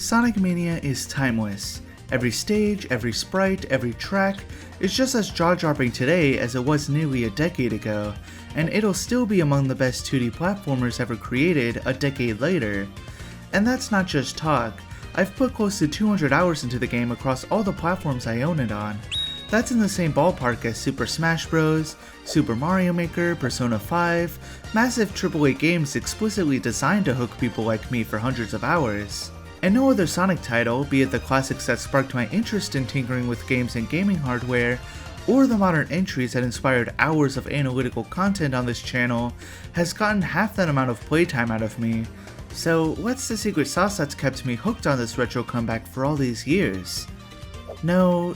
Sonic Mania is timeless. Every stage, every sprite, every track is just as jaw-dropping today as it was nearly a decade ago, and it'll still be among the best 2D platformers ever created a decade later. And that's not just talk. I've put close to 200 hours into the game across all the platforms I own it on. That's in the same ballpark as Super Smash Bros., Super Mario Maker, Persona 5, massive AAA games explicitly designed to hook people like me for hundreds of hours. And no other Sonic title, be it the classics that sparked my interest in tinkering with games and gaming hardware, or the modern entries that inspired hours of analytical content on this channel, has gotten half that amount of playtime out of me. So what's the secret sauce that's kept me hooked on this retro comeback for all these years? No,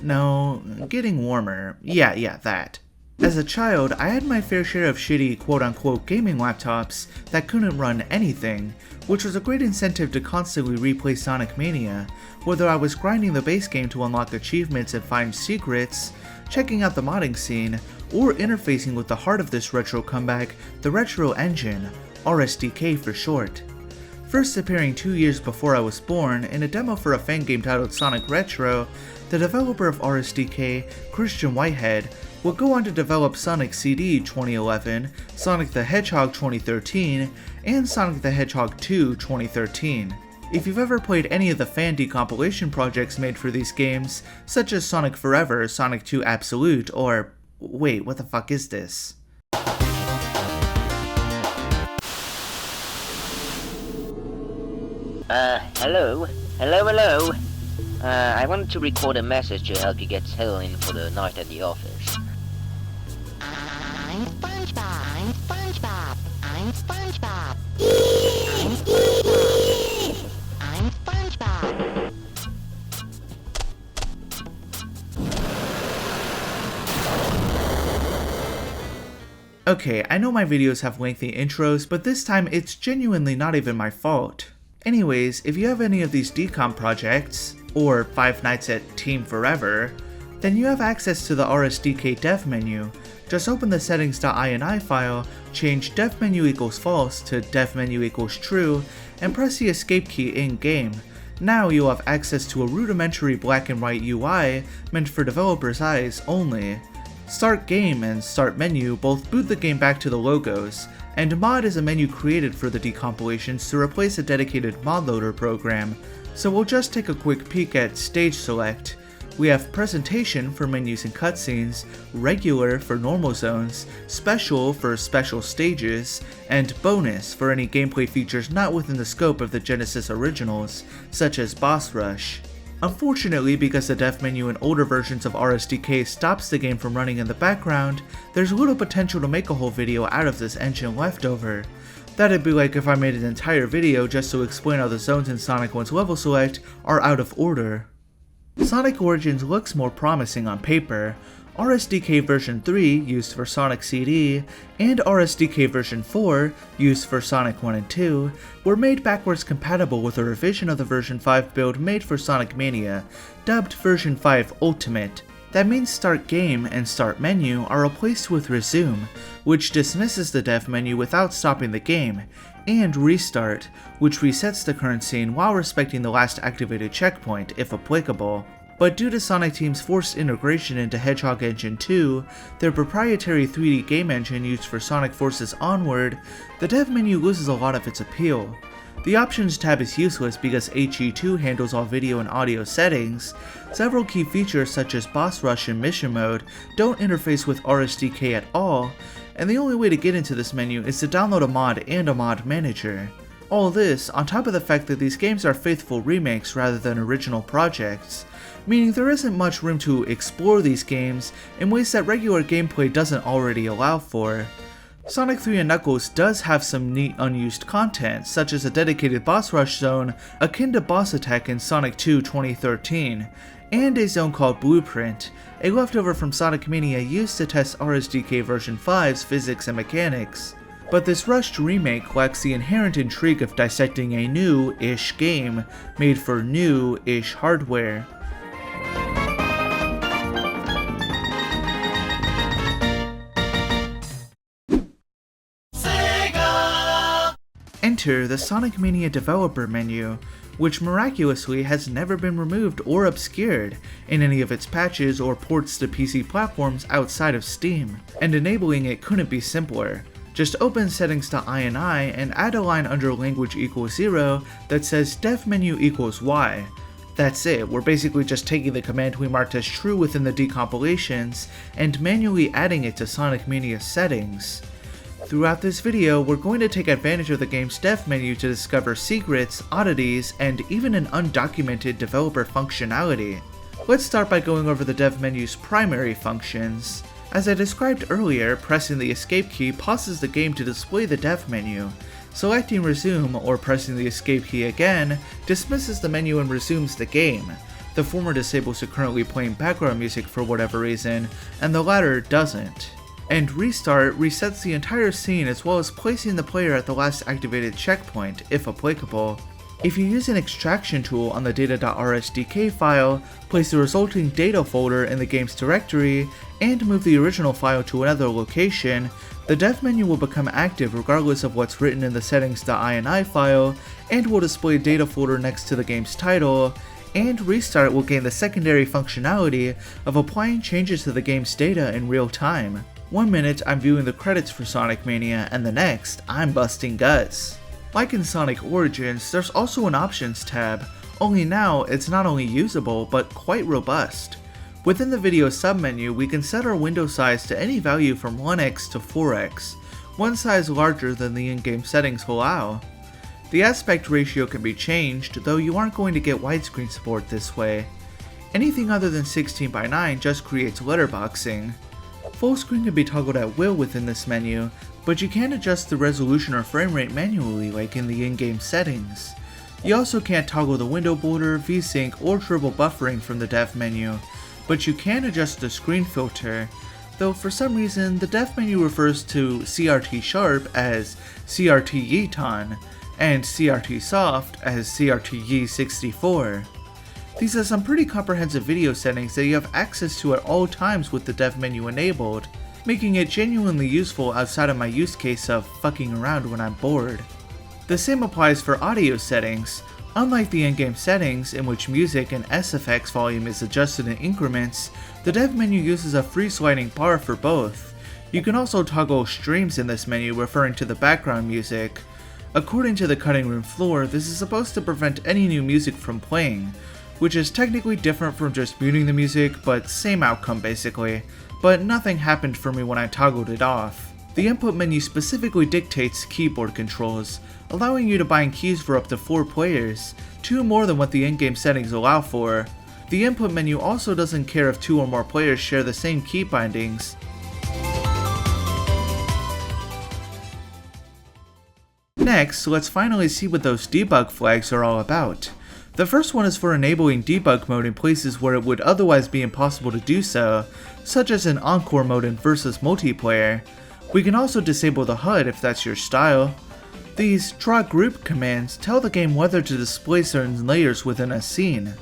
getting warmer. Yeah, that. As a child, I had my fair share of shitty quote-unquote gaming laptops that couldn't run anything, which was a great incentive to constantly replay Sonic Mania, whether I was grinding the base game to unlock achievements and find secrets, checking out the modding scene, or interfacing with the heart of this retro comeback, the Retro Engine, RSDK for short. First appearing 2 years before I was born in a demo for a fan game titled Sonic Retro, the developer of RSDK, Christian Whitehead, would go on to develop Sonic CD 2011, Sonic the Hedgehog 2013, and Sonic the Hedgehog 2 2013. If you've ever played any of the fan decompilation projects made for these games, such as Sonic Forever, Sonic 2 Absolute, or wait, what the fuck is this? Hello? I wanted to record a message to help you get settled in for the night at the office. I'm SpongeBob. I'm SpongeBob. I'm SpongeBob. Okay, I know my videos have lengthy intros, but this time it's genuinely not even my fault. Anyways, if you have any of these decomp projects, or Five Nights at Team Forever, then you have access to the RSDK dev menu. Just open the Settings.ini file, change dev menu equals false to dev menu equals true, and press the escape key in-game. Now you'll have access to a rudimentary black and white UI meant for developers' eyes only. Start Game and Start Menu both boot the game back to the logos, and Mod is a menu created for the decompilations to replace a dedicated mod loader program, so we'll just take a quick peek at Stage Select. We have Presentation for menus and cutscenes, Regular for normal zones, Special for special stages, and Bonus for any gameplay features not within the scope of the Genesis originals, such as Boss Rush. Unfortunately, because the dev menu in older versions of RSDK stops the game from running in the background, there's little potential to make a whole video out of this engine leftover. That'd be like if I made an entire video just to explain how the zones in Sonic 1's level select are out of order. Sonic Origins looks more promising on paper. RSDK version 3, used for Sonic CD, and RSDK version 4, used for Sonic 1 and 2, were made backwards compatible with a revision of the version 5 build made for Sonic Mania, dubbed version 5 Ultimate. That means Start Game and Start Menu are replaced with Resume, which dismisses the dev menu without stopping the game, and Restart, which resets the current scene while respecting the last activated checkpoint, if applicable. But due to Sonic Team's forced integration into Hedgehog Engine 2, their proprietary 3D game engine used for Sonic Forces Onward, the dev menu loses a lot of its appeal. The Options tab is useless because HE2 handles all video and audio settings. Several key features such as Boss Rush and Mission Mode don't interface with RSDK at all, and the only way to get into this menu is to download a mod and a mod manager. All this on top of the fact that these games are faithful remakes rather than original projects, meaning there isn't much room to explore these games in ways that regular gameplay doesn't already allow for. Sonic 3 and Knuckles does have some neat unused content, such as a dedicated boss rush zone akin to Boss Attack in Sonic 2 2013, and a zone called Blueprint, a leftover from Sonic Mania used to test RSDK version 5's physics and mechanics. But this rushed remake lacks the inherent intrigue of dissecting a new-ish game made for new-ish hardware. Enter the Sonic Mania developer menu, which miraculously has never been removed or obscured in any of its patches or ports to PC platforms outside of Steam, and enabling it couldn't be simpler. Just open Settings.ini and add a line under language equals 0 that says dev menu equals Y. That's it, we're basically just taking the command we marked as true within the decompilations and manually adding it to Sonic Mania's settings. Throughout this video, we're going to take advantage of the game's dev menu to discover secrets, oddities, and even an undocumented developer functionality. Let's start by going over the dev menu's primary functions. As I described earlier, pressing the escape key pauses the game to display the dev menu. Selecting resume or pressing the escape key again dismisses the menu and resumes the game. The former disables the currently playing background music for whatever reason, and the latter doesn't. And restart resets the entire scene as well as placing the player at the last activated checkpoint, if applicable. If you use an extraction tool on the data.rsdk file, place the resulting data folder in the game's directory, and move the original file to another location, the dev menu will become active regardless of what's written in the settings.ini file, and will display a data folder next to the game's title, and restart will gain the secondary functionality of applying changes to the game's data in real time. 1 minute I'm viewing the credits for Sonic Mania, and the next, I'm busting guts. Like in Sonic Origins, there's also an Options tab, only now it's not only usable, but quite robust. Within the video submenu, we can set our window size to any value from 1x to 4x, one size larger than the in-game settings allow. The aspect ratio can be changed, though you aren't going to get widescreen support this way. Anything other than 16:9 just creates letterboxing. Full screen can be toggled at will within this menu, but you can't adjust the resolution or frame rate manually like in the in-game settings. You also can't toggle the window border, VSync, or triple buffering from the dev menu, but you can adjust the screen filter, though for some reason the dev menu refers to CRT Sharp as CRT Yeton, and CRT Soft as CRT Ye64. These are some pretty comprehensive video settings that you have access to at all times with the dev menu enabled, making it genuinely useful outside of my use case of fucking around when I'm bored. The same applies for audio settings. Unlike the in-game settings, in which music and SFX volume is adjusted in increments, the dev menu uses a free sliding bar for both. You can also toggle streams in this menu referring to the background music. According to the cutting room floor, this is supposed to prevent any new music from playing, which is technically different from just muting the music, but same outcome basically, but nothing happened for me when I toggled it off. The input menu specifically dictates keyboard controls, allowing you to bind keys for up to 4 players, 2 more than what the in-game settings allow for. The input menu also doesn't care if 2 or more players share the same key bindings. Next, let's finally see what those debug flags are all about. The first one is for enabling debug mode in places where it would otherwise be impossible to do so, such as in Encore mode in versus multiplayer. We can also disable the HUD if that's your style. These draw group commands tell the game whether to display certain layers within a scene.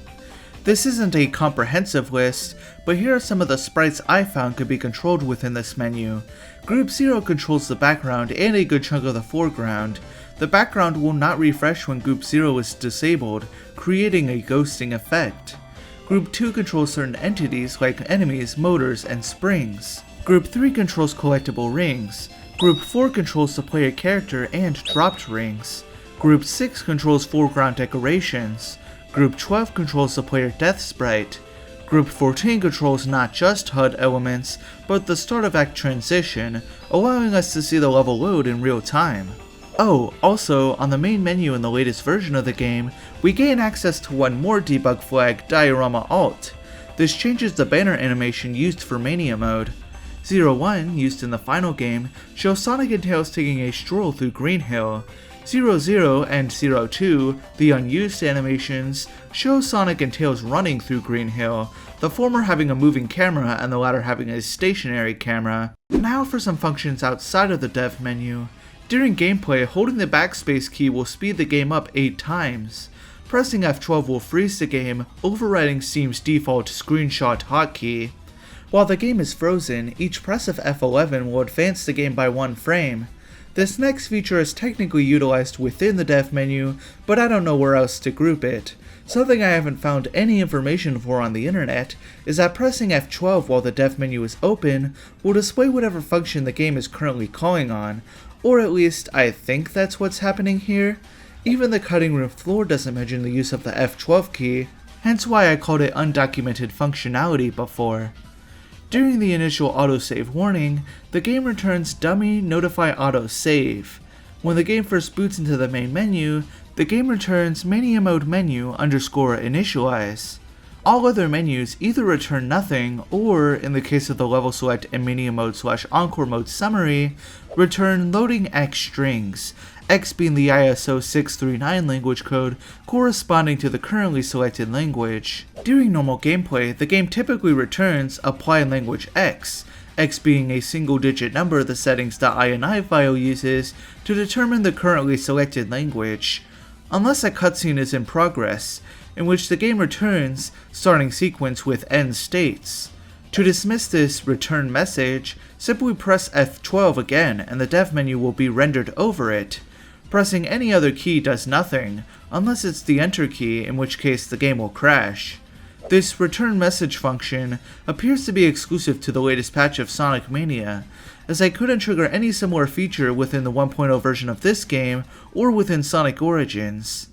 This isn't a comprehensive list, but here are some of the sprites I found could be controlled within this menu. Group 0 controls the background and a good chunk of the foreground. The background will not refresh when Group 0 is disabled, creating a ghosting effect. Group 2 controls certain entities like enemies, motors, and springs. Group 3 controls collectible rings. Group 4 controls the player character and dropped rings. Group 6 controls foreground decorations. Group 12 controls the player death sprite. Group 14 controls not just HUD elements, but the start of act transition, allowing us to see the level load in real time. Oh, also, on the main menu in the latest version of the game, we gain access to one more debug flag, Diorama Alt. This changes the banner animation used for Mania mode. 01, used in the final game, shows Sonic and Tails taking a stroll through Green Hill. 00 and 02, the unused animations, show Sonic and Tails running through Green Hill, the former having a moving camera and the latter having a stationary camera. Now for some functions outside of the dev menu. During gameplay, holding the backspace key will speed the game up 8 times. Pressing F12 will freeze the game, overriding Steam's default screenshot hotkey. While the game is frozen, each press of F11 will advance the game by 1 frame. This next feature is technically utilized within the dev menu, but I don't know where else to group it. Something I haven't found any information for on the internet is that pressing F12 while the dev menu is open will display whatever function the game is currently calling on, or at least I think that's what's happening here. Even the cutting room floor doesn't mention the use of the F12 key, hence why I called it undocumented functionality before. During the initial autosave warning, the game returns dummy notify autosave. When the game first boots into the main menu, the game returns mania mode menu _ initialize. All other menus either return nothing or, in the case of the level select and mania mode / encore mode summary, return loading X strings, X being the ISO 639 language code corresponding to the currently selected language. During normal gameplay, the game typically returns apply language X, X being a single digit number the Settings.ini file uses to determine the currently selected language, unless a cutscene is in progress, in which the game returns starting sequence with end states. To dismiss this return message, simply press F12 again and the dev menu will be rendered over it. Pressing any other key does nothing, unless it's the enter key, in which case the game will crash. This return message function appears to be exclusive to the latest patch of Sonic Mania, as I couldn't trigger any similar feature within the 1.0 version of this game or within Sonic Origins.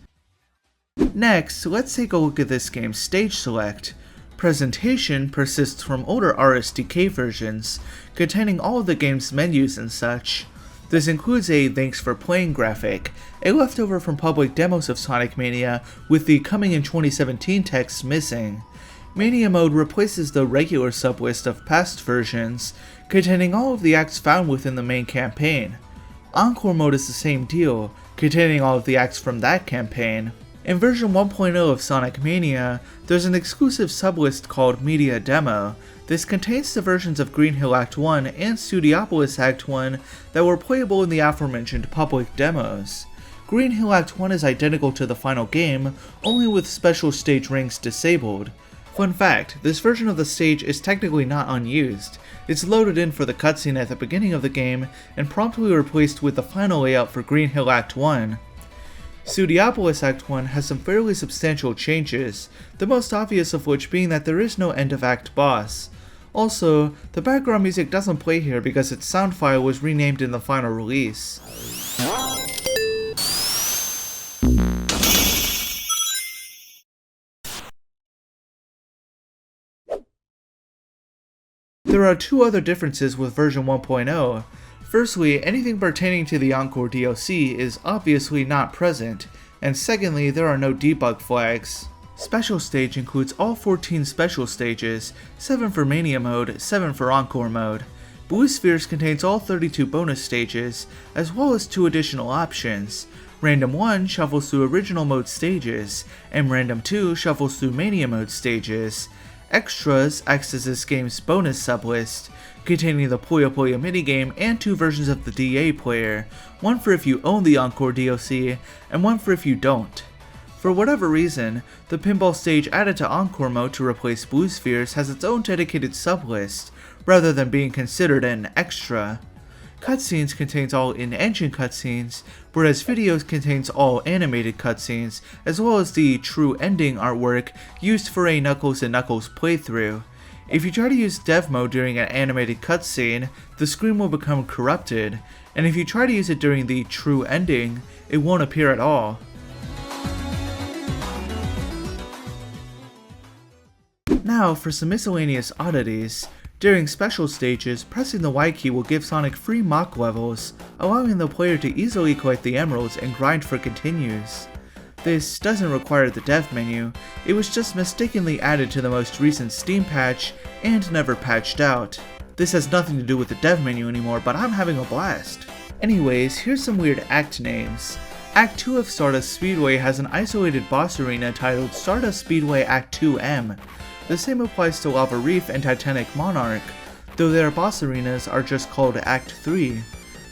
Next, let's take a look at this game's stage select. Presentation persists from older RSDK versions, containing all of the game's menus and such. This includes a thanks for playing graphic, a leftover from public demos of Sonic Mania with the coming in 2017 text missing. Mania mode replaces the regular sublist of past versions, containing all of the acts found within the main campaign. Encore mode is the same deal, containing all of the acts from that campaign. In version 1.0 of Sonic Mania, there's an exclusive sublist called Media Demo. This contains the versions of Green Hill Act 1 and Studiopolis Act 1 that were playable in the aforementioned public demos. Green Hill Act 1 is identical to the final game, only with special stage rings disabled. Fun fact, this version of the stage is technically not unused. It's loaded in for the cutscene at the beginning of the game and promptly replaced with the final layout for Green Hill Act 1. Studiopolis Act 1 has some fairly substantial changes, the most obvious of which being that there is no end of act boss. Also, the background music doesn't play here because its sound file was renamed in the final release. There are two other differences with version 1.0. Firstly, anything pertaining to the Encore DLC is obviously not present, and secondly, there are no debug flags. Special Stage includes all 14 special stages, 7 for Mania mode, 7 for Encore mode. Blue Spheres contains all 32 bonus stages, as well as 2 additional options. Random 1 shuffles through original mode stages, and Random 2 shuffles through Mania mode stages. Extras acts as this game's bonus sublist, containing the Puyo Puyo minigame and 2 versions of the DA player, one for if you own the Encore DLC, and one for if you don't. For whatever reason, the pinball stage added to Encore mode to replace Blue Spheres has its own dedicated sublist, rather than being considered an extra. Cutscenes contains all in-engine cutscenes, whereas Videos contains all animated cutscenes, as well as the true ending artwork used for a Knuckles and Knuckles playthrough. If you try to use dev mode during an animated cutscene, the screen will become corrupted, and if you try to use it during the true ending, it won't appear at all. Now for some miscellaneous oddities. During special stages, pressing the Y key will give Sonic free mock levels, allowing the player to easily collect the emeralds and grind for continues. This doesn't require the dev menu, it was just mistakenly added to the most recent Steam patch and never patched out. This has nothing to do with the dev menu anymore, but I'm having a blast. Anyways, here's some weird act names. Act 2 of Stardust Speedway has an isolated boss arena titled Stardust Speedway Act 2M. The same applies to Lava Reef and Titanic Monarch, though their boss arenas are just called Act 3.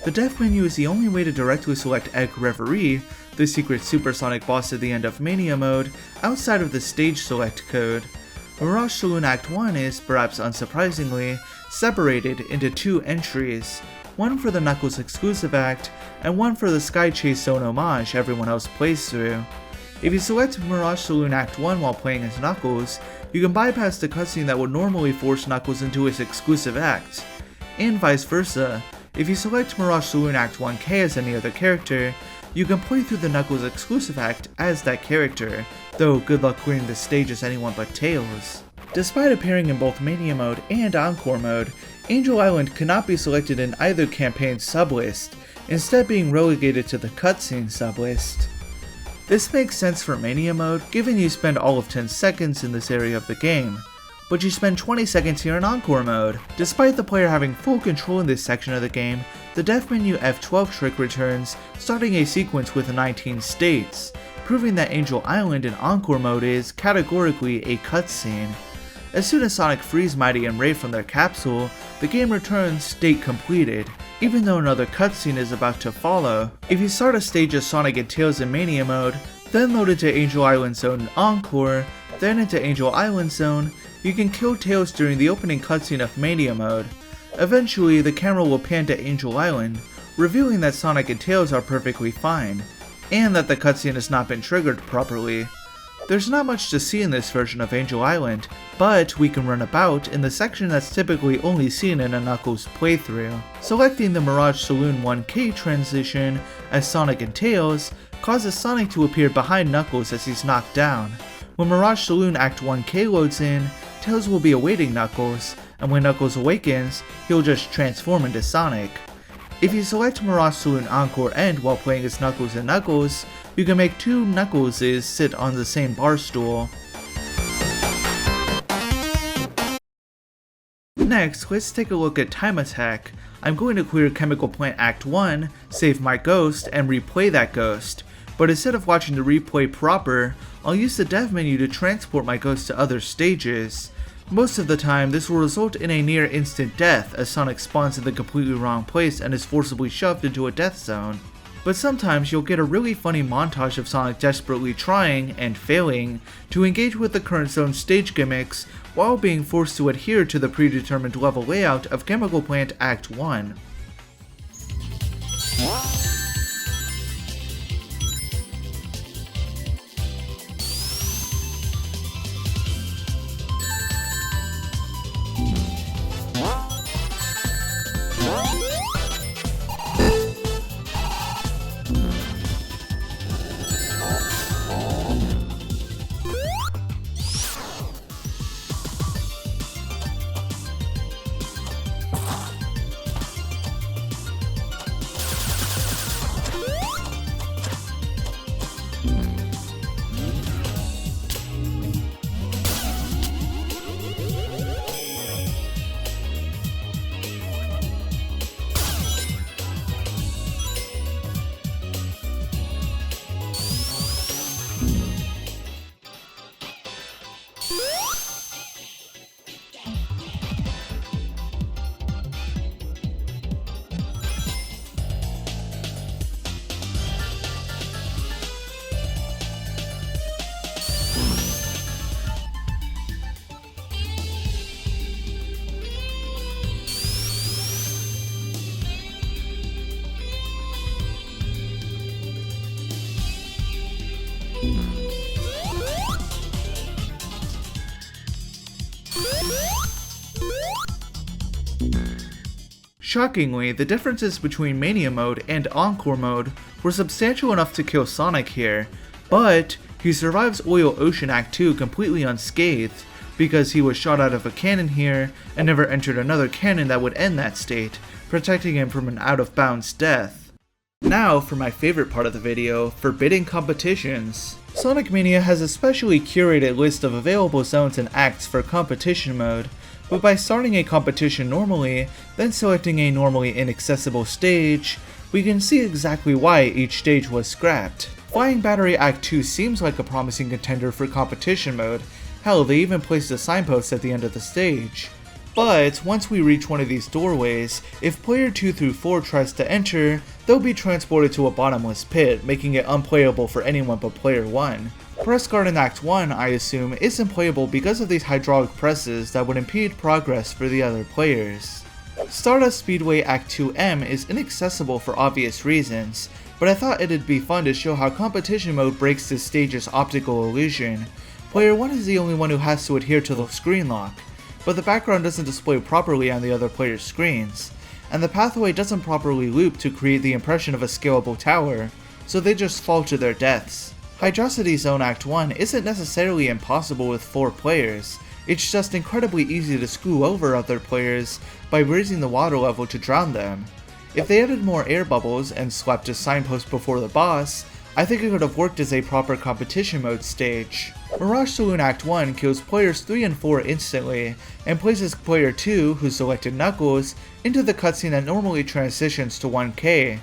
The dev menu is the only way to directly select Egg Reverie, the secret supersonic boss at the end of Mania mode, outside of the stage select code. Mirage Saloon Act 1 is, perhaps unsurprisingly, separated into 2 entries. one for the Knuckles exclusive act, and one for the Sky Chase Zone homage everyone else plays through. If you select Mirage Saloon Act 1 while playing as Knuckles, you can bypass the cutscene that would normally force Knuckles into his exclusive act, and vice versa. If you select Mirage Saloon Act 1K as any other character, you can play through the Knuckles exclusive act as that character, though good luck clearing the stage as anyone but Tails. Despite appearing in both Mania mode and Encore mode, Angel Island cannot be selected in either campaign's sublist, instead being relegated to the cutscene sublist. This makes sense for Mania mode, given you spend all of 10 seconds in this area of the game, but you spend 20 seconds here in Encore mode. Despite the player having full control in this section of the game, the Death Menu F12 trick returns, starting a sequence with 19 states, proving that Angel Island in Encore mode is, categorically, a cutscene. As soon as Sonic frees Mighty and Ray from their capsule, the game returns state completed, even though another cutscene is about to follow. If you start a stage as Sonic and Tails in Mania mode, then load into Angel Island Zone in Encore, then into Angel Island Zone, you can kill Tails during the opening cutscene of Mania mode. Eventually, the camera will pan to Angel Island, revealing that Sonic and Tails are perfectly fine, and that the cutscene has not been triggered properly. There's not much to see in this version of Angel Island, but we can run about in the section that's typically only seen in a Knuckles playthrough. Selecting the Mirage Saloon 1K transition as Sonic and Tails causes Sonic to appear behind Knuckles as he's knocked down. When Mirage Saloon Act 1K loads in, Tails will be awaiting Knuckles, and when Knuckles awakens, he'll just transform into Sonic. If you select Mirage Saloon Encore End while playing as Knuckles and Knuckles, you can make two Knuckleses sit on the same bar stool. Next, let's take a look at Time Attack. I'm going to clear Chemical Plant Act 1, save my ghost, and replay that ghost. But instead of watching the replay proper, I'll use the dev menu to transport my ghost to other stages. Most of the time, this will result in a near instant death as Sonic spawns in the completely wrong place and is forcibly shoved into a death zone. But sometimes you'll get a really funny montage of Sonic desperately trying, and failing, to engage with the current zone's stage gimmicks while being forced to adhere to the predetermined level layout of Chemical Plant Act 1. Shockingly, the differences between Mania mode and Encore mode were substantial enough to kill Sonic here, but he survives Oil Ocean Act 2 completely unscathed, because he was shot out of a cannon here and never entered another cannon that would end that state, protecting him from an out-of-bounds death. Now for my favorite part of the video, forbidding competitions. Sonic Mania has a specially curated list of available zones and acts for competition mode, but by starting a competition normally, then selecting a normally inaccessible stage, we can see exactly why each stage was scrapped. Flying Battery Act 2 seems like a promising contender for competition mode. Hell, they even placed a signpost at the end of the stage. But once we reach one of these doorways, if player 2 through 4 tries to enter, they'll be transported to a bottomless pit, making it unplayable for anyone but player 1. Press Garden Act 1, I assume, isn't playable because of these hydraulic presses that would impede progress for the other players. Stardust Speedway Act 2M is inaccessible for obvious reasons, but I thought it'd be fun to show how competition mode breaks this stage's optical illusion. Player 1 is the only one who has to adhere to the screen lock, but the background doesn't display properly on the other player's screens, and the pathway doesn't properly loop to create the impression of a scalable tower, so they just fall to their deaths. Hydrocity Zone Act 1 isn't necessarily impossible with 4 players, it's just incredibly easy to screw over other players by raising the water level to drown them. If they added more air bubbles and slapped a signpost before the boss, I think it could have worked as a proper competition mode stage. Mirage Saloon Act 1 kills players 3 and 4 instantly, and places player 2, who selected Knuckles, into the cutscene that normally transitions to 1K.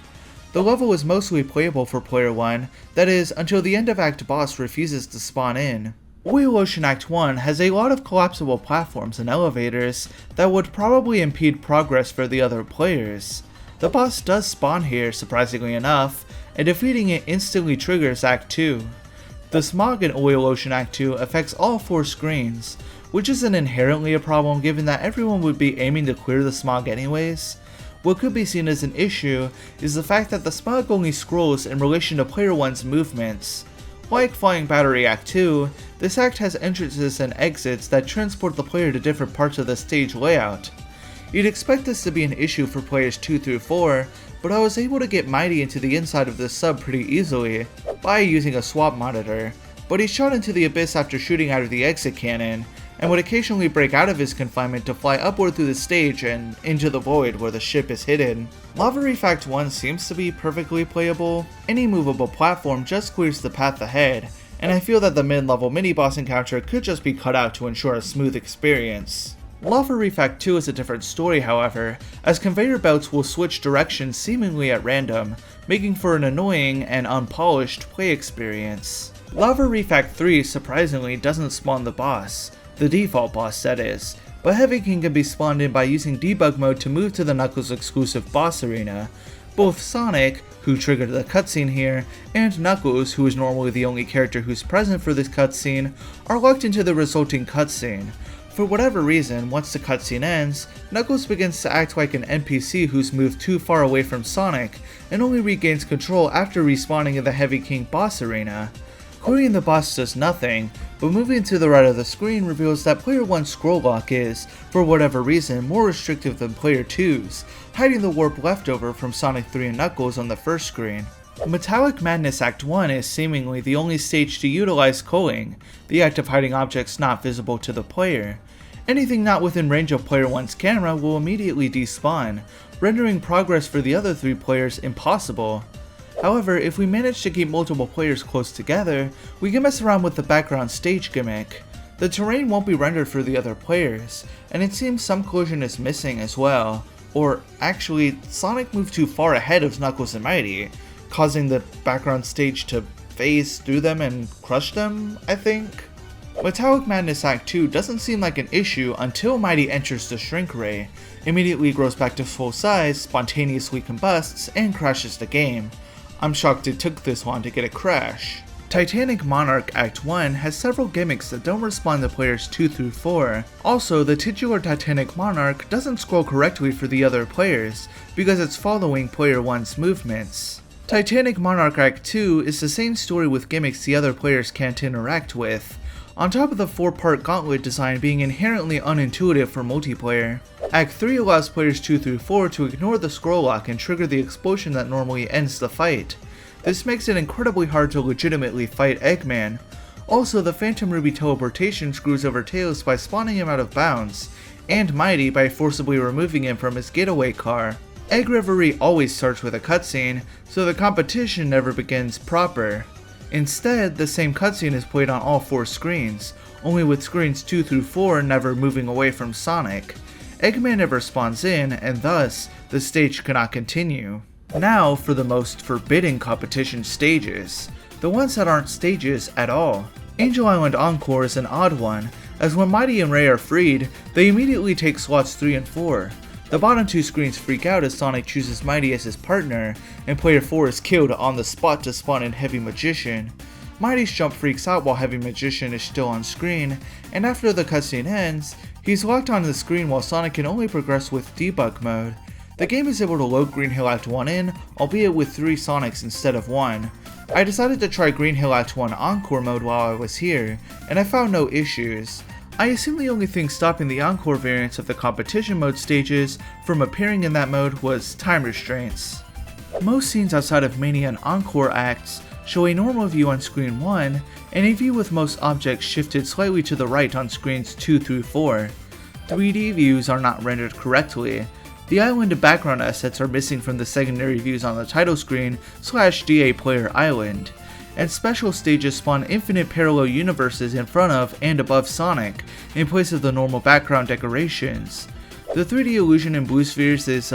The level is mostly playable for player 1, that is, until the end of Act boss refuses to spawn in. Oil Ocean Act 1 has a lot of collapsible platforms and elevators that would probably impede progress for the other players. The boss does spawn here, surprisingly enough, and defeating it instantly triggers Act 2. The smog in Oil Ocean Act 2 affects all 4 screens, which isn't inherently a problem given that everyone would be aiming to clear the smog anyways. What could be seen as an issue is the fact that the smog only scrolls in relation to player 1's movements. Like Flying Battery Act 2, this act has entrances and exits that transport the player to different parts of the stage layout. You'd expect this to be an issue for players 2 through 4, but I was able to get Mighty into the inside of this sub pretty easily by using a swap monitor, but he shot into the abyss after shooting out of the exit cannon, and would occasionally break out of his confinement to fly upward through the stage and into the void where the ship is hidden. Lava Reef Act 1 seems to be perfectly playable. Any movable platform just clears the path ahead, and I feel that the mid-level mini-boss encounter could just be cut out to ensure a smooth experience. Lava Reef Act 2 is a different story, however, as conveyor belts will switch directions seemingly at random, making for an annoying and unpolished play experience. Lava Reef Act 3 surprisingly doesn't spawn the boss, the default boss that is, but Heavy King can be spawned in by using debug mode to move to the Knuckles exclusive boss arena. Both Sonic, who triggered the cutscene here, and Knuckles, who is normally the only character who's present for this cutscene, are locked into the resulting cutscene. For whatever reason, once the cutscene ends, Knuckles begins to act like an NPC who's moved too far away from Sonic, and only regains control after respawning in the Heavy King boss arena. Clearing the boss does nothing, but moving to the right of the screen reveals that player 1's scroll lock is, for whatever reason, more restrictive than player 2's, hiding the warp leftover from Sonic 3 and Knuckles on the first screen. Metallic Madness Act 1 is seemingly the only stage to utilize culling, the act of hiding objects not visible to the player. Anything not within range of player 1's camera will immediately despawn, rendering progress for the other 3 players impossible. However, if we manage to keep multiple players close together, we can mess around with the background stage gimmick. The terrain won't be rendered for the other players, and it seems some collision is missing as well. Or actually, Sonic moved too far ahead of Knuckles and Mighty, causing the background stage to phase through them and crush them, I think? Metallic Madness Act 2 doesn't seem like an issue until Mighty enters the shrink ray, immediately grows back to full size, spontaneously combusts, and crashes the game. I'm shocked it took this long to get a crash. Titanic Monarch Act 1 has several gimmicks that don't respond to players 2 through 4. Also, the titular Titanic Monarch doesn't scroll correctly for the other players, because it's following player 1's movements. Titanic Monarch Act 2 is the same story with gimmicks the other players can't interact with, on top of the 4-part gauntlet design being inherently unintuitive for multiplayer. Act 3 allows players 2 through 4 to ignore the scroll lock and trigger the explosion that normally ends the fight. This makes it incredibly hard to legitimately fight Eggman. Also, the Phantom Ruby teleportation screws over Tails by spawning him out of bounds, and Mighty by forcibly removing him from his getaway car. Egg Reverie always starts with a cutscene, so the competition never begins proper. Instead, the same cutscene is played on all 4 screens, only with screens 2 through 4 never moving away from Sonic. Eggman never spawns in, and thus, the stage cannot continue. Now for the most forbidden competition stages, the ones that aren't stages at all. Angel Island Encore is an odd one, as when Mighty and Ray are freed, they immediately take slots 3 and 4. The bottom 2 screens freak out as Sonic chooses Mighty as his partner, and player 4 is killed on the spot to spawn in Heavy Magician. Mighty's jump freaks out while Heavy Magician is still on screen, and after the cutscene ends, He's locked on the screen while Sonic can only progress with debug mode. The game is able to load Green Hill Act 1 in, albeit with 3 Sonics instead of 1. I decided to try Green Hill Act 1 Encore mode while I was here, and I found no issues. I assume the only thing stopping the Encore variants of the competition mode stages from appearing in that mode was time restraints. Most scenes outside of Mania and Encore acts show a normal view on screen 1, and a view with most objects shifted slightly to the right on screens 2 through 4. 3D views are not rendered correctly. The island background assets are missing from the secondary views on the title screen / DA player island, and special stages spawn infinite parallel universes in front of and above Sonic, in place of the normal background decorations. The 3D illusion in Blue Spheres is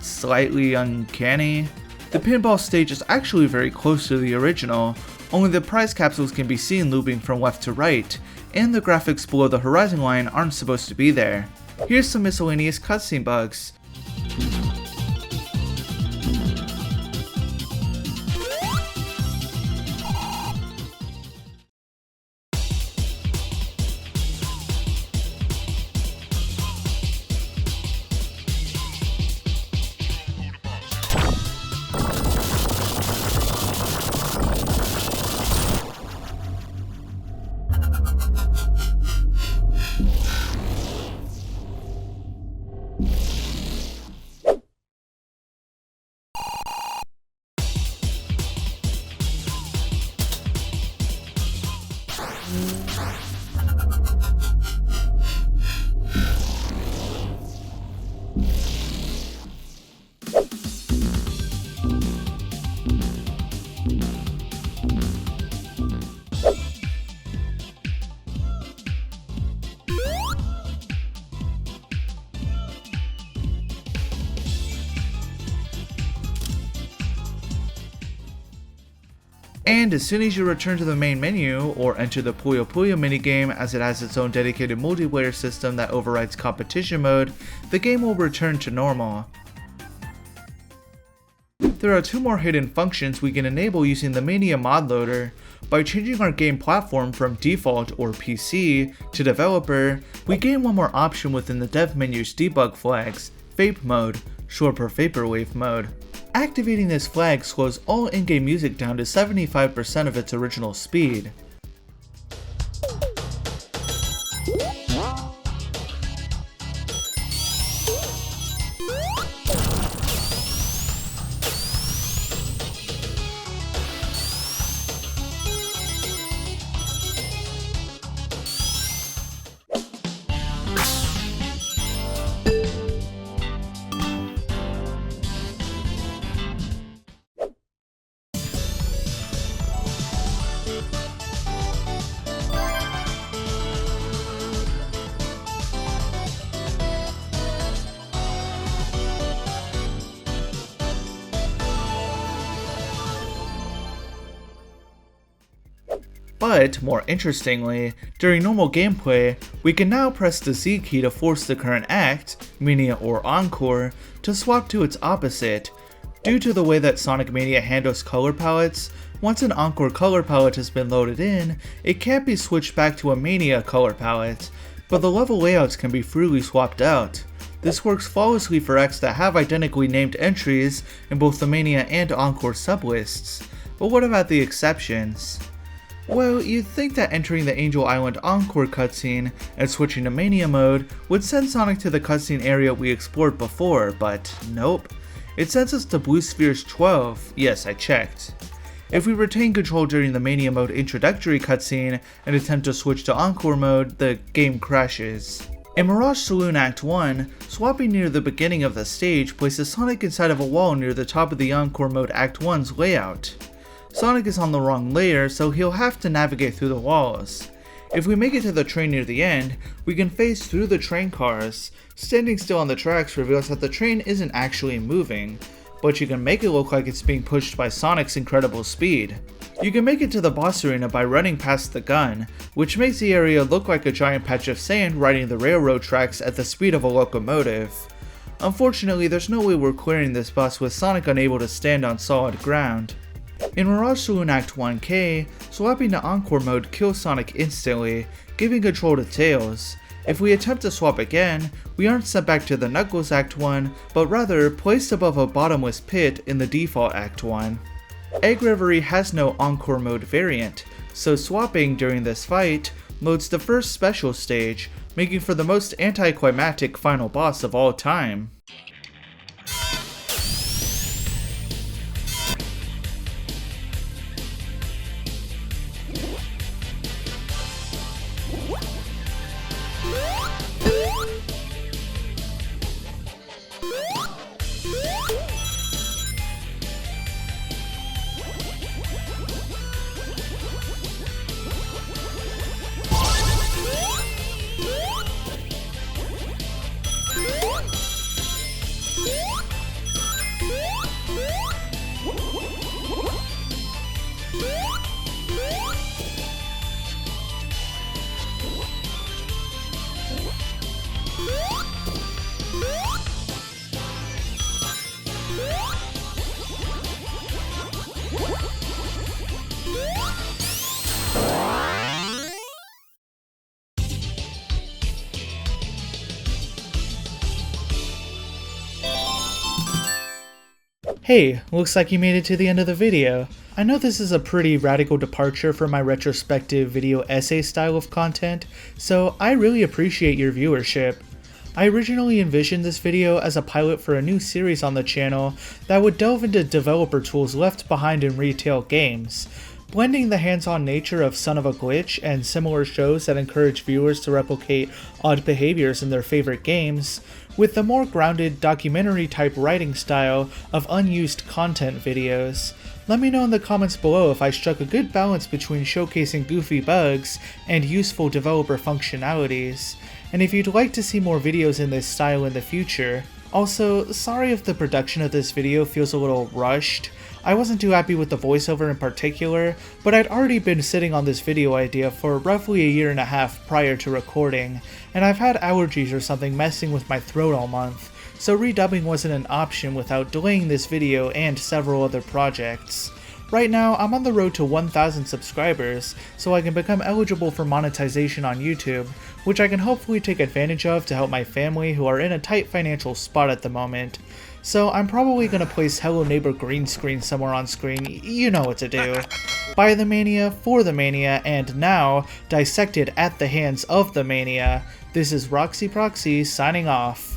slightly uncanny. The pinball stage is actually very close to the original, only the prize capsules can be seen looping from left to right, and the graphics below the horizon line aren't supposed to be there. Here's some miscellaneous cutscene bugs. And as soon as you return to the main menu, or enter the Puyo Puyo minigame as it has its own dedicated multiplayer system that overrides competition mode, the game will return to normal. There are 2 more hidden functions we can enable using the Mania mod loader. By changing our game platform from default or PC to developer, we gain one more option within the dev menu's debug flags, Vape mode, short for Vaporwave mode. Activating this flag slows all in-game music down to 75% of its original speed. But, more interestingly, during normal gameplay, we can now press the Z key to force the current act, Mania or Encore, to swap to its opposite. Due to the way that Sonic Mania handles color palettes, once an Encore color palette has been loaded in, it can't be switched back to a Mania color palette, but the level layouts can be freely swapped out. This works flawlessly for acts that have identically named entries in both the Mania and Encore sublists. But what about the exceptions? Well, you'd think that entering the Angel Island Encore cutscene and switching to Mania mode would send Sonic to the cutscene area we explored before, but nope. It sends us to Blue Spheres 12, yes I checked. If we retain control during the Mania mode introductory cutscene and attempt to switch to Encore mode, the game crashes. In Mirage Saloon Act 1, swapping near the beginning of the stage places Sonic inside of a wall near the top of the Encore mode Act 1's layout. Sonic is on the wrong layer, so he'll have to navigate through the walls. If we make it to the train near the end, we can phase through the train cars. Standing still on the tracks reveals that the train isn't actually moving, but you can make it look like it's being pushed by Sonic's incredible speed. You can make it to the boss arena by running past the gun, which makes the area look like a giant patch of sand riding the railroad tracks at the speed of a locomotive. Unfortunately, there's no way we're clearing this boss with Sonic unable to stand on solid ground. In Mirage Saloon Act 1K, swapping to Encore mode kills Sonic instantly, giving control to Tails. If we attempt to swap again, we aren't sent back to the Knuckles Act 1, but rather placed above a bottomless pit in the default Act 1. Egg Reverie has no Encore mode variant, so swapping during this fight loads the first special stage, making for the most anticlimactic final boss of all time. Hey, looks like you made it to the end of the video. I know this is a pretty radical departure from my retrospective video essay style of content, so I really appreciate your viewership. I originally envisioned this video as a pilot for a new series on the channel that would delve into developer tools left behind in retail games, blending the hands-on nature of Son of a Glitch and similar shows that encourage viewers to replicate odd behaviors in their favorite games, with the more grounded documentary-type writing style of unused content videos. Let me know in the comments below if I struck a good balance between showcasing goofy bugs and useful developer functionalities, and if you'd like to see more videos in this style in the future. Also, sorry if the production of this video feels a little rushed. I wasn't too happy with the voiceover in particular, but I'd already been sitting on this video idea for roughly a year and a half prior to recording, and I've had allergies or something messing with my throat all month, so redubbing wasn't an option without delaying this video and several other projects. Right now, I'm on the road to 1,000 subscribers, so I can become eligible for monetization on YouTube, which I can hopefully take advantage of to help my family who are in a tight financial spot at the moment. So I'm probably gonna place Hello Neighbor green screen somewhere on screen, you know what to do. By the Mania, for the Mania, and now, dissected at the hands of the Mania, this is Roxy Proxy signing off.